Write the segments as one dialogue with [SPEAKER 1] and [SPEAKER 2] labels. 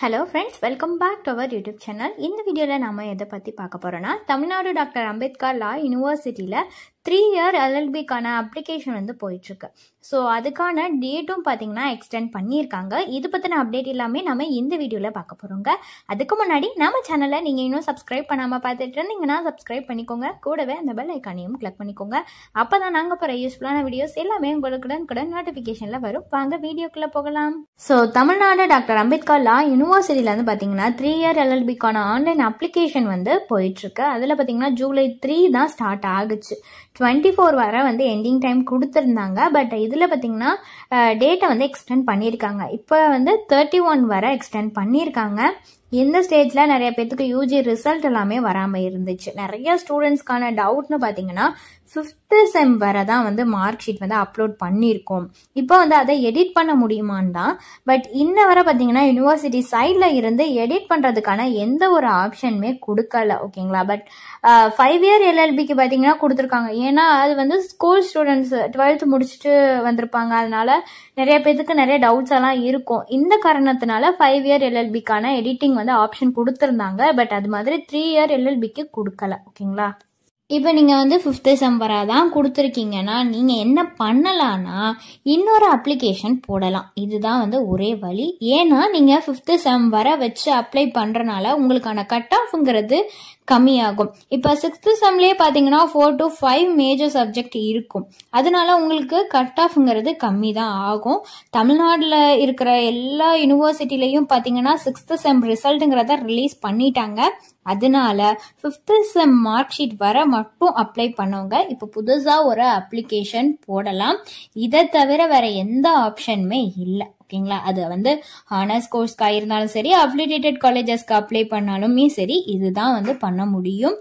[SPEAKER 1] Hello friends, welcome back to our YouTube channel. In this video, we will Tamil Nadu Dr. Ambedkar Law University 3-year LLB application வந்து போயிட்டு இருக்கு. So அதுக்கான டேட்டும் பாத்தீங்கன்னா extend பண்ணிருக்காங்க. இது பத்தின அப்டேட் எல்லாமே நாம இந்த வீடியோல பார்க்க போறோங்க. அதுக்கு முன்னாடி நம்ம சேனலை நீங்க இன்னும் சப்ஸ்கிரைப் பண்ணாம பார்த்துட்டு இருந்தீங்கன்னா சப்ஸ்கிரைப் பண்ணிக்கோங்க. கூடவே அந்த பெல் ஐகானையும் கிளிக் பண்ணிக்கோங்க. அப்பதான் நாங்க போற யூஸ்ஃபுல்லான வீடியோஸ் எல்லாமே உங்களுக்கு நோட்டிபிகேஷன்ல வரும். வாங்க வீடியோக்குள்ள போகலாம். சோ தமிழ்நாடு டாக்டர் அம்பேத்கர் லா யூனிவர்சிட்டில வந்து பாத்தீங்கன்னா 3-year LLB ஆன்லைன் அப்ளிகேஷன் வந்து போயிட்டு இருக்கு. அதுல பாத்தீங்கன்னா ஜூலை 3 தான் ஸ்டார்ட் ஆகுச்சு. 24 வரை வந்து எண்டிங் டைம் கொடுத்துருந்தாங்க. பட் இதுல பாத்தீங்கன்னா டேட்டை வந்து எக்ஸ்டெண்ட் பண்ணியிருக்காங்க. இப்போ வந்து 31 வரை எக்ஸ்டெண்ட் பண்ணியிருக்காங்க. இந்த ஸ்டேஜ்ல நிறைய பேத்துக்கு யூஜி ரிசல்ட் எல்லாமே வராம இருந்துச்சு. நிறைய ஸ்டூடெண்ட்ஸ்க்கான டவுட்னு பாத்தீங்கன்னா 5th செம் வரை தான் வந்து மார்க் ஷீட் வந்து அப்லோட் பண்ணியிருக்கோம். இப்போ வந்து அதை எடிட் பண்ண முடியுமான்னு தான். பட் இன்ன வரை பாத்தீங்கன்னா யூனிவர்சிட்டி சைட்ல இருந்து எடிட் பண்றதுக்கான எந்த ஒரு ஆப்ஷனுமே கொடுக்கல. ஓகேங்களா? பட் 5-year LLBக்கு பாத்தீங்கன்னா கொடுத்துருக்காங்க. ஏன்னா அது வந்து ஸ்கூல் ஸ்டூடெண்ட்ஸ் 12th முடிச்சுட்டு வந்திருப்பாங்க. அதனால நிறைய பேத்துக்கு நிறைய டவுட்ஸ் எல்லாம் இருக்கும். இந்த காரணத்தினால 5-year LLBக்கான எடிட்டிங் வந்து ஆப்ஷன் கொடுத்திருந்தாங்க. பட் அது மாதிரி 3-year LLBக்கு கொடுக்கல. ஓகேங்களா? இப்போ நீங்க வந்து 5th செம் வராதான் கொடுத்துருக்கீங்கன்னா நீங்க என்ன பண்ணலாம்னா இன்னொரு அப்ளிகேஷன் போடலாம். இதுதான் வந்து ஒரே வழி. ஏன்னா நீங்க 5th செம் வர வச்சு அப்ளை பண்றனால உங்களுக்கான கட் ஆஃப்ங்கிறது கம்மியாகும். இப்ப 6th செம்லயே பாத்தீங்கன்னா 4 to 5 மேஜர் சப்ஜெக்ட் இருக்கும். அதனால உங்களுக்கு கட் ஆஃப்ங்கிறது கம்மி தான் ஆகும். தமிழ்நாடுல இருக்கிற எல்லா யூனிவர்சிட்டிலையும் பாத்தீங்கன்னா 6th செம் ரிசல்ட்ங்கிறத ரிலீஸ் பண்ணிட்டாங்க. அதனால 5th செம் மார்க் ஷீட் வர மட்டும் அப்ளை பண்ணவங்க இப்ப புதுசா ஒரு அப்ளிகேஷன் போடலாம். இதை தவிர வேற எந்த ஆப்ஷனுமே இல்லை. ஓகேங்களா? அது வந்து ஹானர்ஸ் கோர்ஸ்க்கு இருந்தாலும் சரி, அஃபிலியேட்டட் காலேஜஸ்க்கு அப்ளை பண்ணாலுமே சரி, இதுதான் வந்து பண்ண முடியும்.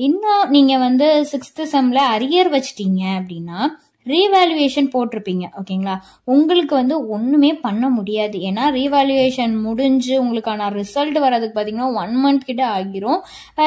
[SPEAKER 1] இன்னும் நீங்க வந்து 6th செம்ல அரியர் வச்சிட்டீங்க அப்படின்னா ரீவேல்யூவேஷன் போட்டிருப்பீங்க. ஓகேங்களா? உங்களுக்கு வந்து ஒண்ணுமே பண்ண முடியாது. ஏன்னா ரீவேல்யூவேஷன் முடிஞ்சு உங்களுக்கான ரிசல்ட் வர்றதுக்கு பாத்தீங்கன்னா 1 month கிட்ட ஆகிரும்.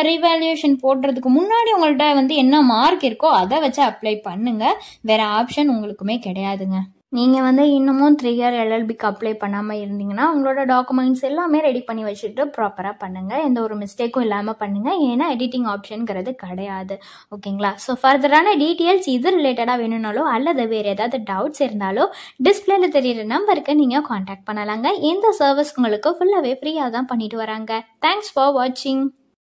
[SPEAKER 1] ரீவேல்யூவேஷன் போடுறதுக்கு முன்னாடி உங்கள்ட்ட வந்து என்ன மார்க் இருக்கோ அதை வச்சு அப்ளை பண்ணுங்க. வேற ஆப்ஷன் உங்களுக்குமே கிடையாதுங்க. நீங்க வந்து இன்னமும் 3-year LLBக்கு அப்ளை பண்ணாம இருந்தீங்கன்னா உங்களோட டாக்குமெண்ட்ஸ் எல்லாமே ரெடி பண்ணி வச்சுட்டு ப்ராப்பரா பண்ணுங்க. எந்த ஒரு மிஸ்டேக்கும் இல்லாம பண்ணுங்க. ஏன்னா எடிட்டிங் ஆப்ஷன்ங்கிறது கிடையாது. ஓகேங்களா? ஸோ ஃபர்தரான டீட்டெயில்ஸ் இது ரிலேட்டடா வேணும்னாலோ அல்லது வேற ஏதாவது டவுட்ஸ் இருந்தாலோ டிஸ்பிளேல தெரியுற நம்பருக்கு நீங்க கான்டாக்ட் பண்ணலாங்க. இந்த சர்வீஸ் உங்களுக்கு ஃபுல்லாவே ஃப்ரீயா தான் பண்ணிட்டு வராங்க. தேங்க்ஸ் ஃபார் வாட்சிங்.